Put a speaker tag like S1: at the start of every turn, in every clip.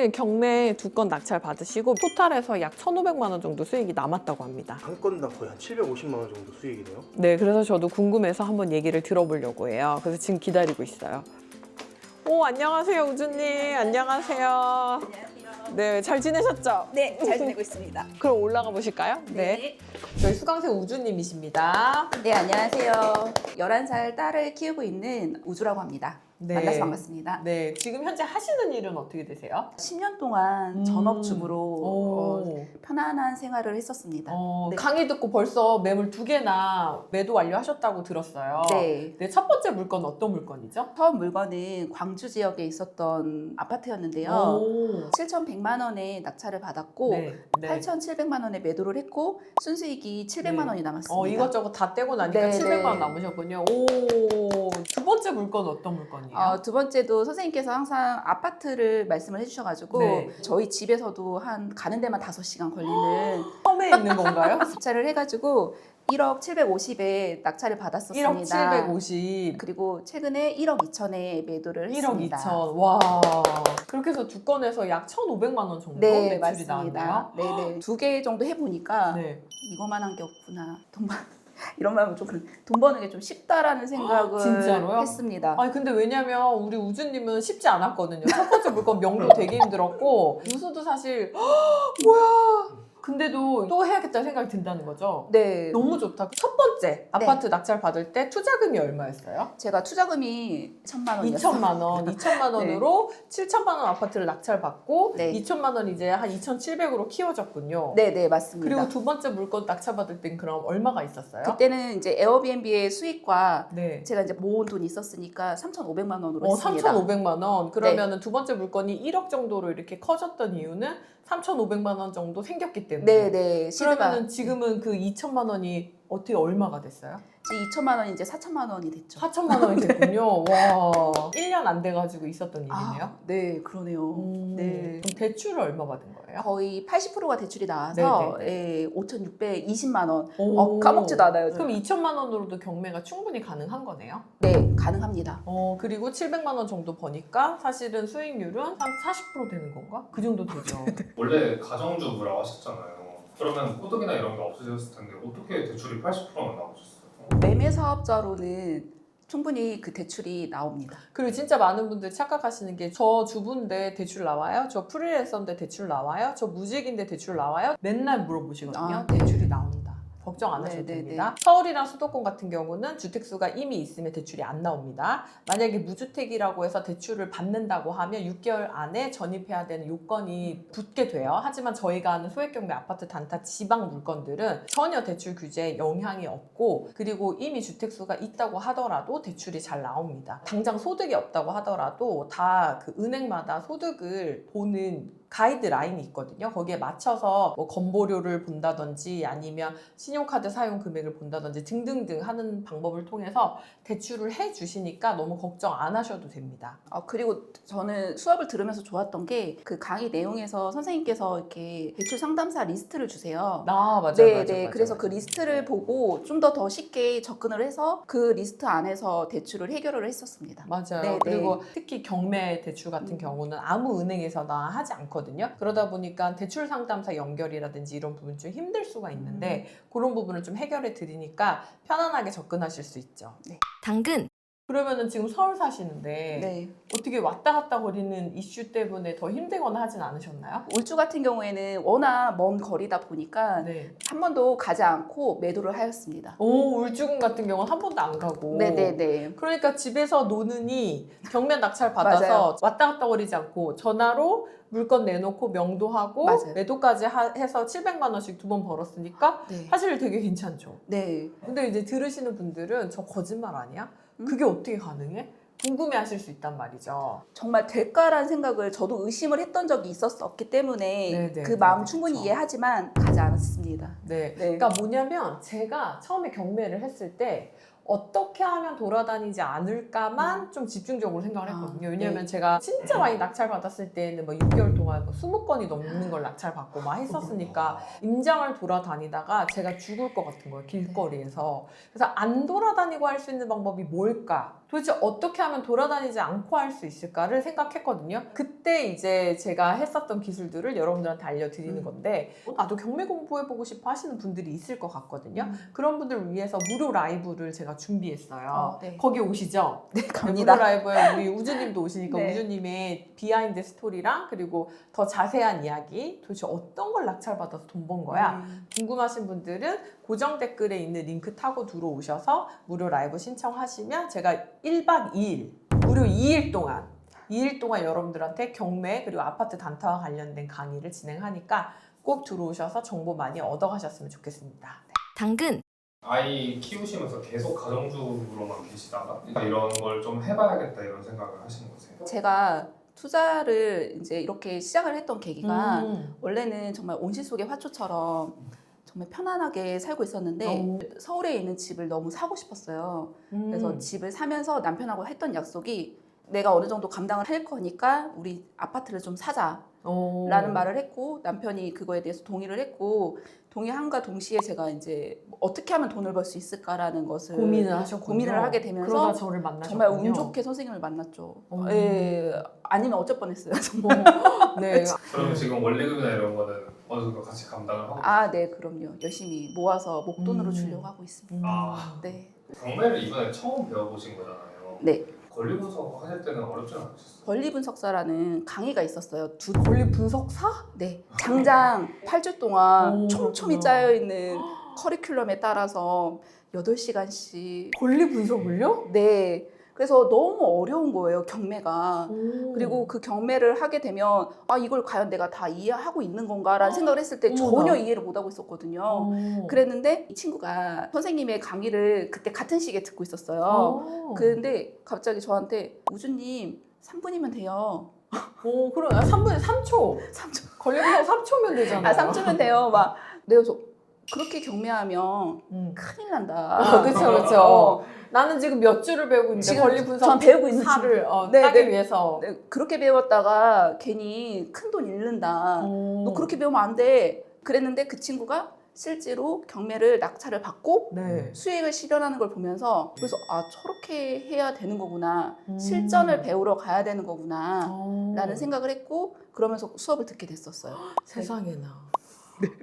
S1: 오늘 경매 2건 낙찰 받으시고 토탈해서 약 1,500만 원 정도 수익이 남았다고 합니다.
S2: 한 건당 거의 한 750만 원 정도 수익이네요.
S1: 네, 그래서 저도 궁금해서 한번 얘기를 들어보려고 해요. 그래서 지금 기다리고 있어요. 오, 안녕하세요, 우주님. 안녕하세요. 네, 잘 지내셨죠?
S3: 네, 잘 지내고 있습니다.
S1: 그럼 올라가 보실까요? 네. 저희 수강생 우주님이십니다.
S3: 네, 안녕하세요. 11살 딸을 키우고 있는 우주라고 합니다.
S1: 네.
S3: 만나서 반갑습니다.
S1: 네, 지금 현재 하시는 일은 어떻게 되세요?
S3: 10년 동안 전업주부로
S1: 오.
S3: 편안한 생활을 했었습니다. 네.
S1: 강의 듣고 벌써 매물 2개나 매도 완료하셨다고 들었어요.
S3: 네.
S1: 네, 첫 번째 물건 어떤 물건이죠?
S3: 처음 물건은 광주 지역에 있었던 아파트였는데요.
S1: 오.
S3: 7,100만 원에 낙찰을 받았고
S1: 네.
S3: 8,700만 원에 매도를 했고 순수익이 700만 원이 남았습니다.
S1: 이것저것 다 떼고 나니까
S3: 네,
S1: 700만 원
S3: 네.
S1: 남으셨군요. 오. 두 번째 물건 어떤 물건이에요?
S3: 두 번째도 선생님께서 항상 아파트를 말씀을 해주셔가지고
S1: 네.
S3: 저희 집에서도 한 가는 데만 5시간 걸리는
S1: 섬에 있는 건가요?
S3: 낙찰을 해가지고 1억 750에 낙찰을 받았었습니다.
S1: 1억 750.
S3: 그리고 최근에 1억 2천에 매도를
S1: 1억
S3: 했습니다.
S1: 2천. 와. 그렇게 해서 2건에서 약 1,500만 원 정도
S3: 네,
S1: 매출이 나왔네요.
S3: 맞습니다. 네네. 2개 정도 해보니까
S1: 네.
S3: 이거만 한 게 없구나. 이런 마음은 좀 돈 버는 게 좀 쉽다라는 생각을
S1: 진짜로요?
S3: 했습니다.
S1: 아니 근데 왜냐면 우리 우주님은 쉽지 않았거든요. 첫 번째 물건 명도 되게 힘들었고 유수도 사실 뭐야. 근데도 또 해야겠다는 생각이 든다는 거죠.
S3: 네.
S1: 너무 좋다. 첫 번째 아파트 낙찰 받을 때 투자금이 얼마였어요?
S3: 제가 투자금이 1,000만 원이었어요.
S1: 2천만 원. 2천만 원으로 7천만 원 아파트를 낙찰 받고
S3: 네.
S1: 2천만 원 이제 한 2,700으로 키워졌군요.
S3: 네, 맞습니다.
S1: 그리고 두 번째 물건 낙찰 받을 땐 그럼 얼마가 있었어요?
S3: 그때는 이제 에어비앤비의 수익과
S1: 네.
S3: 제가 이제 모은 돈이 있었으니까 3,500만 원으로 했습니다.
S1: 3,500만 원. 그러면은 두 번째 물건이 1억 정도로 이렇게 커졌던 이유는 3,500만 원 정도 생겼기 때문에.
S3: 네.
S1: 그러면은 지금은 그 2천만 원이 어떻게 얼마가 됐어요?
S3: 2천만 원이 이제 4천만 원이 됐죠.
S1: 4천만 원이 됐군요. 와. 1년 안 돼가지고 있었던 일이네요.
S3: 네, 그러네요. 네.
S1: 그럼 대출을 얼마 받은 거예요?
S3: 거의 80%가 대출이 나와서
S1: 네네네.
S3: 5,620만 원.
S1: 오.
S3: 까먹지도 않아요.
S1: 그럼 2천만 원으로도 경매가 충분히 가능한 거네요?
S3: 네, 가능합니다.
S1: 그리고 700만 원 정도 버니까 사실은 수익률은 한 40% 되는 건가? 그 정도 되죠.
S4: 원래 가정주부라고 하셨잖아요. 그러면 소득이나 이런 게 없으셨을 텐데 어떻게 대출이 80%나 나오셨어요?
S3: 매매 사업자로는 충분히 그 대출이 나옵니다.
S1: 그리고 진짜 많은 분들이 착각하시는 게 저 주부인데 대출 나와요? 저 프리랜서인데 대출 나와요? 저 무직인데 대출 나와요? 맨날 물어보시거든요.
S3: 네.
S1: 대출이 나온다. 걱정 안 하셔도
S3: 네, 네,
S1: 됩니다. 서울이랑 수도권 같은 경우는 주택수가 이미 있으면 대출이 안 나옵니다. 만약에 무주택이라고 해서 대출을 받는다고 하면 6개월 안에 전입해야 되는 요건이 붙게 돼요. 하지만 저희가 하는 소액경매 아파트 단타 지방 물건들은 전혀 대출 규제에 영향이 없고 그리고 이미 주택수가 있다고 하더라도 대출이 잘 나옵니다. 당장 소득이 없다고 하더라도 다 그 은행마다 소득을 보는 가이드라인이 있거든요. 거기에 맞춰서 뭐 건보료를 본다든지 아니면 신용카드 사용 금액을 본다든지 등등등 하는 방법을 통해서 대출을 해주시니까 너무 걱정 안 하셔도 됩니다.
S3: 그리고 저는 수업을 들으면서 좋았던 게 그 강의 내용에서 선생님께서 이렇게 대출 상담사 리스트를 주세요.
S1: 맞아요.
S3: 네. 그래서 그 리스트를 보고 좀 더 쉽게 접근을 해서 그 리스트 안에서 대출을 해결을 했었습니다.
S1: 맞아요.
S3: 네,
S1: 그리고 특히 경매 대출 같은 경우는 아무 은행에서나 하지 않거든요. 그러다 보니까 대출 상담사 연결이라든지 이런 부분 좀 힘들 수가 있는데 그런 부분을 좀 해결해 드리니까 편안하게 접근하실 수 있죠.
S5: 당근
S1: 그러면은 지금 서울 사시는데
S3: 네.
S1: 어떻게 왔다 갔다 거리는 이슈 때문에 더 힘들거나 하진 않으셨나요?
S3: 울주 같은 경우에는 워낙 먼 거리다 보니까
S1: 네.
S3: 한 번도 가지 않고 매도를 하였습니다.
S1: 울주군 같은 경우는 한 번도 안 가고.
S3: 네네네.
S1: 그러니까 집에서 노느니 경매 낙찰 받아서
S3: 맞아요.
S1: 왔다 갔다 거리지 않고 전화로 물건 내놓고 명도하고
S3: 맞아요.
S1: 매도까지 해서 700만 원씩 2번 벌었으니까
S3: 네.
S1: 사실 되게 괜찮죠.
S3: 네.
S1: 근데 이제 들으시는 분들은 저 거짓말 아니야? 그게 어떻게 가능해? 궁금해 하실 수 있단 말이죠.
S3: 정말 될까라는 생각을 저도 의심을 했던 적이 있었기 때문에
S1: 네네,
S3: 그 마음
S1: 네,
S3: 충분히
S1: 그렇죠.
S3: 이해하지만 가지 않았습니다.
S1: 네.
S3: 네.
S1: 그러니까 뭐냐면 제가 처음에 경매를 했을 때 어떻게 하면 돌아다니지 않을까만 좀 집중적으로 생각을 했거든요. 왜냐면
S3: 네.
S1: 제가 진짜 많이 낙찰 받았을 때는 뭐 6개월 동안 뭐 20건이 넘는 걸 낙찰 받고 막 했었으니까 임장을 돌아다니다가 제가 죽을 것 같은 거예요. 길거리에서. 그래서 안 돌아다니고 할 수 있는 방법이 뭘까? 도대체 어떻게 하면 돌아다니지 않고 할 수 있을까를 생각했거든요. 그때 이제 제가 했었던 기술들을 여러분들한테 알려드리는 건데 나도 경매 공부해보고 싶어 하시는 분들이 있을 것 같거든요. 그런 분들을 위해서 무료 라이브를 제가 준비했어요.
S3: 네.
S1: 거기 오시죠?
S3: 네,
S1: 무료
S3: 갑니다.
S1: 라이브에 우리 우주님도 오시니까
S3: 네.
S1: 우주님의 비하인드 스토리랑 그리고 더 자세한 이야기, 도대체 어떤 걸 낙찰받아서 돈 번 거야? 궁금하신 분들은 고정 댓글에 있는 링크 타고 들어오셔서 무료 라이브 신청하시면 제가 1박 2일, 무료 2일 동안 여러분들한테 경매 그리고 아파트 단타와 관련된 강의를 진행하니까 꼭 들어오셔서 정보 많이 얻어가셨으면 좋겠습니다.
S5: 당근
S4: 아이 키우시면서 계속 가정주부로만 계시다가 이런 걸 좀 해봐야겠다 이런 생각을 하신 거세요?
S3: 제가 투자를 이제 이렇게 시작을 했던 계기가
S1: 음.
S3: 원래는 정말 온실 속의 화초처럼 정말 편안하게 살고 있었는데 서울에 있는 집을 너무 사고 싶었어요. 그래서 집을 사면서 남편하고 했던 약속이 내가 어느 정도 감당을 할 거니까 우리 아파트를 좀 사자라는 말을 했고 남편이 그거에 대해서 동의를 했고 동의함과 동시에 제가 이제 어떻게 하면 돈을 벌 수 있을까라는 것을
S1: 고민을 하셨군요.
S3: 고민을 하게 되면서
S1: 그러다 저를 만나셨군요.
S3: 정말 운 좋게 선생님을 만났죠. 예, 아니면 어쩔 뻔했어요. 정말.
S1: 네.
S4: 그러면 지금 원리금이나 이런 거는 어느 정도 같이 감당을 하고
S3: 아, 네, 그럼요. 열심히 모아서 목돈으로
S1: 음.
S3: 주려고 하고 있습니다.
S4: 아.
S3: 네.
S4: 경매를 이번에 처음 배워보신 거잖아요.
S3: 네.
S4: 권리 분석 하실 때는 어렵지 않으셨어요?
S3: 권리 분석사라는 강의가 있었어요.
S1: 권리 분석사?
S3: 네. 장장 8주 동안
S1: 오,
S3: 촘촘히
S1: 그렇구나.
S3: 짜여 있는 커리큘럼에 따라서 8시간씩
S1: 권리 분석을요?
S3: 네. 그래서 너무 어려운 거예요, 경매가. 그리고 그 경매를 하게 되면 아, 이걸 과연 내가 다 이해하고 있는 건가라는 생각을 했을 때
S1: 어머나.
S3: 전혀 이해를 못 하고 있었거든요. 그랬는데 이 친구가 선생님의 강의를 그때 같은 시기에 듣고 있었어요. 근데 갑자기 저한테 우주님 3분이면 돼요.
S1: 그럼 3분에 3초.
S3: 3초.
S1: 권리 분석 3초면 되잖아요.
S3: 3초면 돼요. 막 내가 그렇게 경매하면 큰일 난다.
S1: 그렇죠. 나는 지금 몇 주를 배우고 있는데
S3: 지금
S1: 권리 분석
S3: 전 배우고 있는
S1: 사를
S3: 네,
S1: 따기
S3: 네.
S1: 위해서.
S3: 네, 그렇게 배웠다가 괜히 큰 돈 잃는다. 너 그렇게 배우면 안 돼. 그랬는데 그 친구가 실제로 경매를 낙찰을 받고
S1: 네.
S3: 수익을 실현하는 걸 보면서 그래서 아, 저렇게 해야 되는 거구나.
S1: 음.
S3: 실전을 배우러 가야 되는 거구나. 라는
S1: 어.
S3: 생각을 했고 그러면서 수업을 듣게 됐었어요.
S1: 세상에나.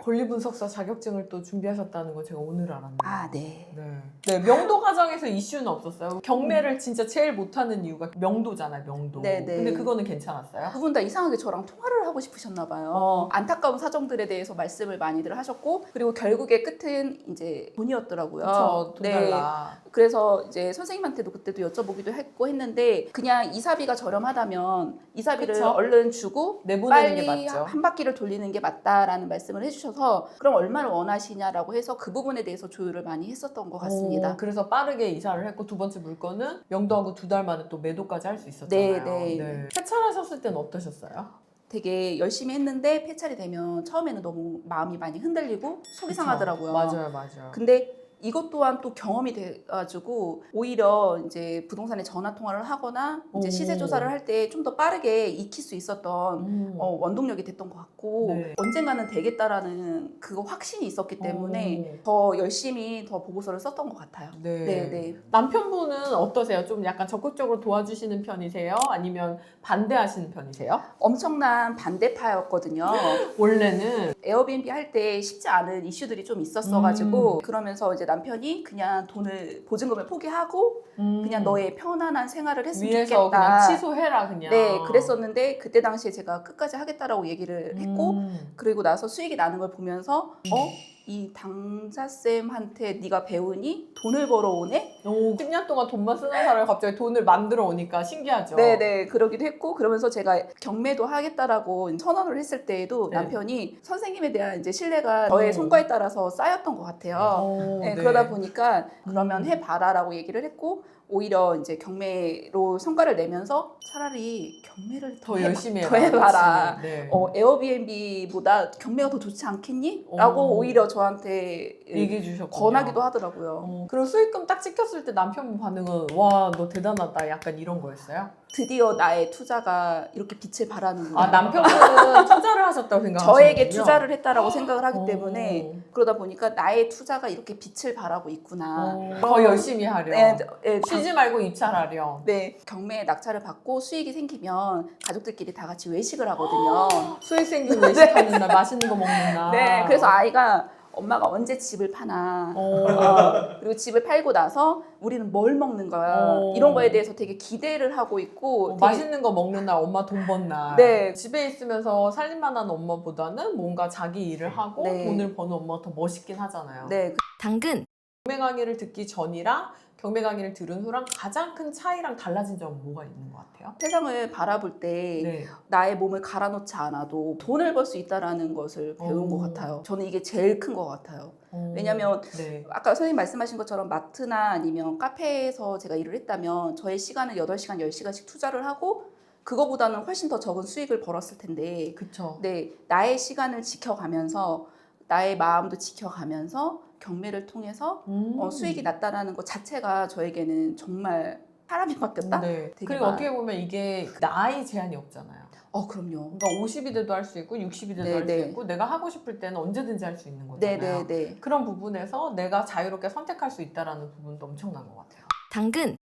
S1: 권리 분석사 자격증을 또 준비하셨다는 거 제가 오늘 알았네요.
S3: 아, 네.
S1: 네, 명도 과정에서 이슈는 없었어요. 경매를 진짜 제일 못하는 이유가 명도잖아요, 명도.
S3: 네, 네.
S1: 근데 그거는 괜찮았어요?
S3: 두 분 다 이상하게 저랑 통화를 하고 싶으셨나 봐요. 안타까운 사정들에 대해서 말씀을 많이들 하셨고 그리고 결국에 끝은 이제 돈이었더라고요.
S1: 그렇죠, 돈
S3: 네.
S1: 달라.
S3: 그래서 이제 선생님한테도 그때도 여쭤보기도 했고 했는데 그냥 이사비가 저렴하다면 이사비를
S1: 그쵸.
S3: 얼른 주고
S1: 내보내는 게
S3: 빨리
S1: 맞죠.
S3: 한 바퀴를 돌리는 게 맞다라는 말씀을 해주셔서 그럼 얼마를 원하시냐라고 해서 그 부분에 대해서 조율을 많이 했었던 것 같습니다.
S1: 그래서 빠르게 이사를 했고 두 번째 물건은 명도하고 2달 만에 또 매도까지 할 수 있었잖아요.
S3: 네.
S1: 폐찰하셨을 때는 어떠셨어요?
S3: 되게 열심히 했는데 폐찰이 되면 처음에는 너무 마음이 많이 흔들리고 속이
S1: 그쵸.
S3: 상하더라고요.
S1: 맞아요.
S3: 근데 이것 또한 또 경험이 돼가지고 오히려 이제 부동산에 전화 통화를 하거나 이제
S1: 오.
S3: 시세 조사를 할 때 좀 더 빠르게 익힐 수 있었던 원동력이 됐던 것 같고
S1: 네.
S3: 언젠가는 되겠다라는 그거 확신이 있었기 때문에 더 열심히 더 보고서를 썼던 것 같아요. 네.
S1: 남편분은 어떠세요? 좀 약간 적극적으로 도와주시는 편이세요? 아니면 반대하시는 편이세요?
S3: 엄청난 반대파였거든요.
S1: 원래는
S3: 에어비앤비 할 때 쉽지 않은 이슈들이 좀 있었어가지고 그러면서 이제 남편이 그냥 돈을 보증금을 포기하고 그냥 너의 편안한 생활을 했으면
S1: 위에서
S3: 좋겠다.
S1: 그냥 취소해라 그냥.
S3: 네, 그랬었는데 그때 당시에 제가 끝까지 하겠다라고 얘기를 했고 그리고 나서 수익이 나는 걸 보면서 이 당자쌤한테 네가 배우니 돈을 벌어오네?
S1: 10년 동안 돈만 쓰는 사람이 갑자기 돈을 만들어 오니까 신기하죠.
S3: 네네, 그러기도 했고 그러면서 제가 경매도 하겠다라고 선언을 했을 때에도
S1: 네.
S3: 남편이 선생님에 대한 이제 신뢰가 저의 성과에 따라서 쌓였던 것 같아요. 네, 그러다 보니까 그러면 해봐라라고 얘기를 했고 오히려 이제 경매로 성과를 내면서 차라리 경매를
S1: 더 열심히
S3: 더 해봐라.
S1: 그치? 네.
S3: 에어비앤비보다 경매가 더 좋지 않겠니? 라고 오히려 저한테
S1: 얘기해 주셨고
S3: 권하기도 하더라고요.
S1: 그리고 수익금 딱 찍혔을 때 남편분 반응은 와 너 대단하다 약간 이런 거였어요?
S3: 드디어 나의 투자가 이렇게 빛을 발하는구나.
S1: 아 남편분은 투자를 하셨다고 생각하시는군요.
S3: 저에게 투자를 했다라고 생각을 하기
S1: 어.
S3: 때문에 그러다 보니까 나의 투자가 이렇게 빛을 발하고 있구나.
S1: 더 열심히 하려.
S3: 네,
S1: 쉬지 말고 입찰하려.
S3: 네, 경매에 낙찰을 받고 수익이 생기면 가족들끼리 다 같이 외식을 하거든요.
S1: 수익 생긴 외식하는 날 맛있는 거 먹는 날.
S3: 네, 그래서 아이가 엄마가 언제 집을 파나 그리고 집을 팔고 나서 우리는 뭘 먹는 거야 이런 거에 대해서 되게 기대를 하고 있고 되게
S1: 맛있는 거 먹는 날 엄마 돈 번 날.
S3: 네.
S1: 집에 있으면서 살림만 하는 엄마보다는 뭔가 자기 일을 하고
S3: 네.
S1: 돈을 버는 엄마가 더 멋있긴 하잖아요.
S3: 네,
S5: 당근,
S1: 경매 강의를 듣기 전이랑 경매 강의를 들은 후랑 가장 큰 차이랑 달라진 점은 뭐가 있는 것 같아요?
S3: 세상을 바라볼 때
S1: 네.
S3: 나의 몸을 갈아놓지 않아도 돈을 벌 수 있다라는 것을 배운
S1: 오.
S3: 것 같아요. 저는 이게 제일 큰 것 같아요. 왜냐면
S1: 네.
S3: 아까 선생님 말씀하신 것처럼 마트나 아니면 카페에서 제가 일을 했다면 저의 시간을 8시간, 10시간씩 투자를 하고 그거보다는 훨씬 더 적은 수익을 벌었을 텐데
S1: 그쵸.
S3: 네, 나의 시간을 지켜가면서 나의 마음도 지켜가면서 경매를 통해서 수익이 났다라는 것 자체가 저에게는 정말 사람이 바뀌었다?
S1: 네.
S3: 되게
S1: 그리고
S3: 많아요.
S1: 어떻게 보면 이게 나이 제한이 없잖아요.
S3: 그럼요.
S1: 그러니까 50이 돼도 할 수 있고 60이 돼도
S3: 네,
S1: 할 수
S3: 네.
S1: 있고 내가 하고 싶을 때는 언제든지 할 수 있는 거잖아요.
S3: 네네네.
S1: 그런 부분에서 내가 자유롭게 선택할 수 있다는 부분도 엄청난 것 같아요.
S5: 당근,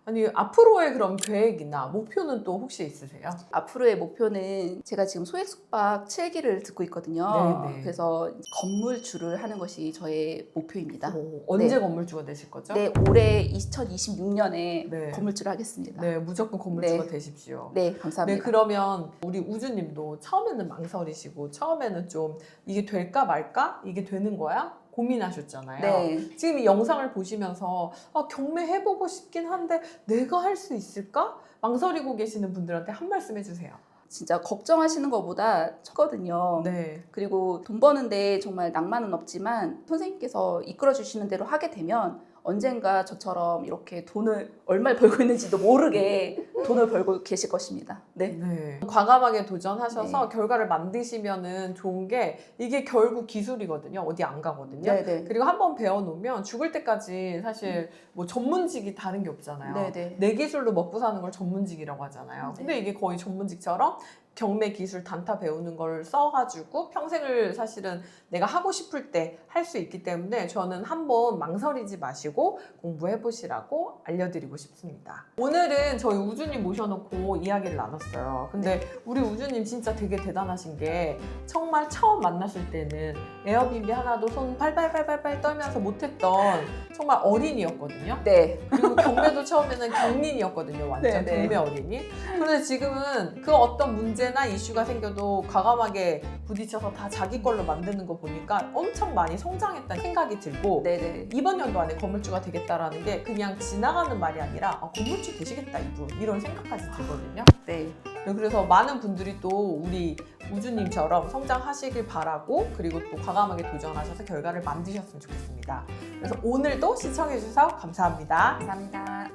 S1: 아니 앞으로의 그럼 계획이나 목표는 또 혹시 있으세요?
S3: 앞으로의 목표는 제가 지금 소액 숙박 7기를 듣고 있거든요.
S1: 네네.
S3: 그래서 건물주를 하는 것이 저의 목표입니다.
S1: 언제
S3: 네.
S1: 건물주가 되실 거죠?
S3: 네, 올해 2026년에
S1: 네.
S3: 건물주를 하겠습니다.
S1: 네, 무조건 건물주가
S3: 네.
S1: 되십시오.
S3: 네,
S1: 네,
S3: 감사합니다.
S1: 그러면 우리 우주님도 처음에는 망설이시고 처음에는 좀 이게 될까 말까? 이게 되는 거야? 고민하셨잖아요.
S3: 네.
S1: 지금 이 영상을 보시면서 경매 해보고 싶긴 한데 내가 할 수 있을까? 망설이고 계시는 분들한테 한 말씀 해주세요.
S3: 진짜 걱정하시는 것보다 컸거든요.
S1: 네.
S3: 그리고 돈 버는데 정말 낭만은 없지만 선생님께서 이끌어 주시는 대로 하게 되면 언젠가 저처럼 이렇게 돈을 얼마를 벌고 있는지도 모르게 돈을 벌고 계실 것입니다. 네.
S1: 네. 과감하게 도전하셔서 결과를 만드시면은 좋은 게 이게 결국 기술이거든요. 어디 안 가거든요.
S3: 네네.
S1: 그리고 한번 배워놓으면 죽을 때까지 사실 뭐 전문직이 다른 게 없잖아요.
S3: 네네.
S1: 내 기술로 먹고 사는 걸 전문직이라고 하잖아요. 근데
S3: 네.
S1: 이게 거의 전문직처럼 경매 기술 단타 배우는 걸 써가지고 평생을 사실은 내가 하고 싶을 때 할 수 있기 때문에 저는 한번 망설이지 마시고 공부해 보시라고 알려드리고 싶습니다. 오늘은 저희 우주님 모셔놓고 이야기를 나눴어요. 근데 우리 우주님 진짜 되게 대단하신 게 정말 처음 만나실 때는 에어비앤비 하나도 손 팔팔팔팔 떨면서 못했던 정말 어린이였거든요.
S3: 네.
S1: 그리고 경매도 처음에는 경린이었거든요. 완전
S3: 네네.
S1: 경매 어린이. 그런데 지금은 그 어떤 문제나 이슈가 생겨도 과감하게 부딪혀서 다 자기 걸로 만드는 거 보니까 엄청 많이 성장했다는 생각이 들고
S3: 네네.
S1: 이번 연도 안에 건물주가 되겠다라는 게 그냥 지나가는 말이 아니라 건물주 되시겠다 이분 이런 생각까지 들거든요.
S3: 네.
S1: 그래서 많은 분들이 또 우리 우주님처럼 성장하시길 바라고 그리고 또 과감하게 도전하셔서 결과를 만드셨으면 좋겠습니다. 그래서 오늘도 시청해주셔서 감사합니다.
S3: 감사합니다.